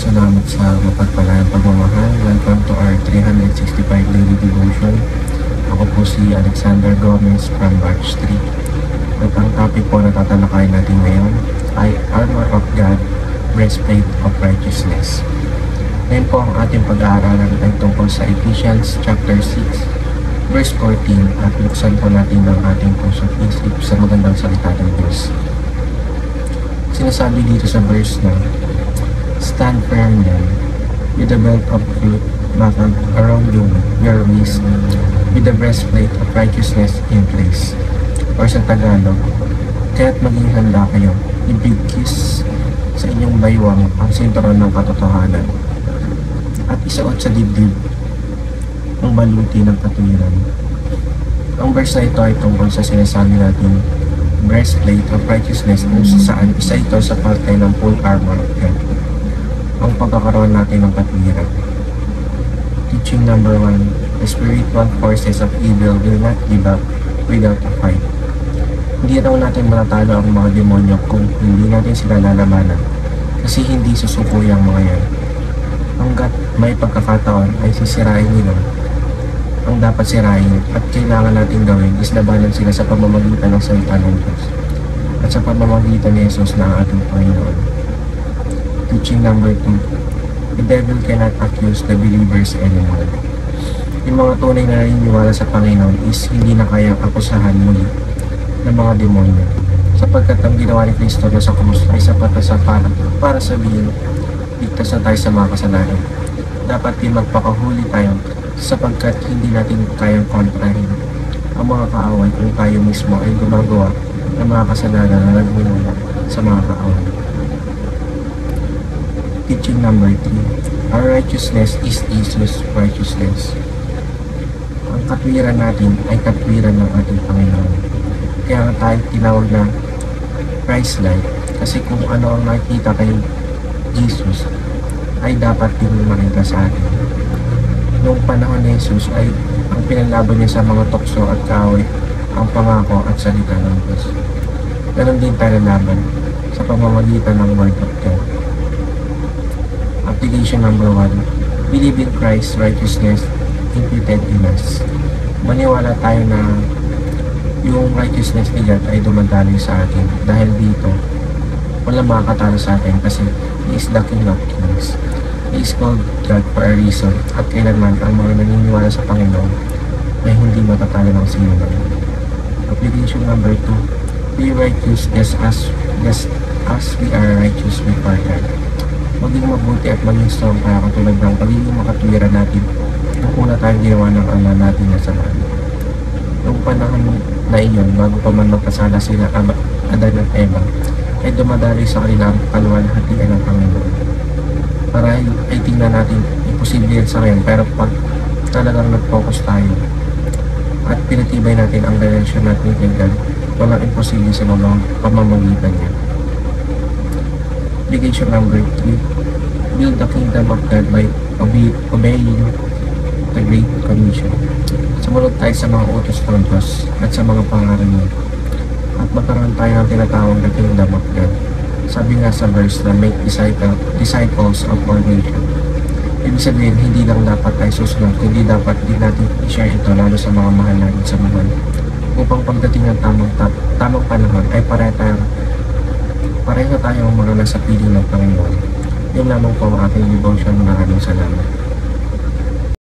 salamat sa mapagpalayang pagmamahal. Welcome to our 365 daily devotion. Ako po si Alexander Gomez from Batch 3. At ang topic po na tatalakayin natin ngayon ay Armor of God, Breastplate of Righteousness. Ngayon po ang ating pag-aaralan ay tungkol sa Ephesians chapter 6, verse 14 at buksan po natin ang ating puso't isip sa magandang salita ng Diyos. Sinasabi dito sa verse na, "Stand firm then, with the belt of truth buckled around your waist, with the breastplate of righteousness in place." Or sa Tagalog, kaya't maging handa kayo, ibigkis sa inyong baywang ang sinturon ng katotohanan, at isuot sa dibdib ang baluti ng katuwiran. Ang verse na ito ay tungkol sa sinasabi natin breastplate of righteousness, kung saan isa ito sa parte ng full armor of God, ang pagkakaroon natin ng katuwiran. Teaching number 1, the spiritual forces of evil will not give up without a fight. Hindi raw natin matatalo ang mga demonyo kung hindi natin sila lalabanan, kasi hindi susuko yung mga yan. Hanggat may pagkakataon ay sisirain nila ang dapat sirain, at kailangan natin gawin is labanan sila sa pamamagitan ng salita ng Diyos at sa pamamagitan ni Jesus na ang ating Panginoon. Teaching number 2, the devil cannot accuse the believers anymore. Yung mga tunay na naniniwala sa Panginoon is hindi na kayang akusahan muli ng mga demonyo, sapagkat ang ginawa ni Kristo na sa krus ay sapat na para sabihin ligtas na tayo sa mga kasalanan. Dapat din magpakahuli tayo, sapagkat hindi natin kayang kontrahin ang mga kaaway kung tayo mismo ay gumagawa ng mga kasalanan na nagmumula sa mga kaaway. Teaching number 3, our righteousness is Jesus' righteousness. Ang katwiran natin ay katwiran ng ating Panginoon. Kaya tayo tinawag na Christ-like, kasi kung ano ang nakikita kay Jesus ay dapat din makita sa atin. Noong panahon ni Jesus ay ang pinanlaban niya sa mga tukso at kaaway ang pangako at salita ng Diyos. Ganon din tayo laban sa pamamagitan ng Word of God. Application number 1, believe in Christ's righteousness imputed in us. Maniwala tayo na yung righteousness ni God ay dumadaloy sa atin, dahil dito wala makakatalo sa atin kasi He is the King of Kings. He is called God for a reason, at kailanman ang mga naniniwala sa Panginoon ay hindi matatalo ng sino man. Application number 2, be righteous just as we are righteous before God. Maging mabuti at maging strong kaya katulad ng pagiging makatwiran natin nung una tayong ginawa ng Ama natin na sa langit. Noong panahon na iyon, bago pa man magkasala sila Adan at Eva, ay dumadali sa kanilang kaluwalhatian ng Panginoon. Para ay tingnan natin, imposible yan sa ngayon, pero pag talagang nag-focus tayo at pinatibay natin ang relasyon natin kay God, walang imposible sa pamamagitan niya. Application number 3, build the kingdom of God by obeying the Great Commission. Sumunod tayo sa mga utos ng Diyos at sa mga pangaral niya, at magkaroon tayo ng tinatawag na kingdom of God. Sabi nga sa verse na make disciples of all nations. Ibig sabihin, hindi lang dapat tayo susunod, hindi dapat din natin i-share ito lalo sa mga mahal natin sa buhay, upang pagdating ng tamang panahon ay pareho tayong mga nasa piling ng Panginoon. Yun lamang po ang ating devotion na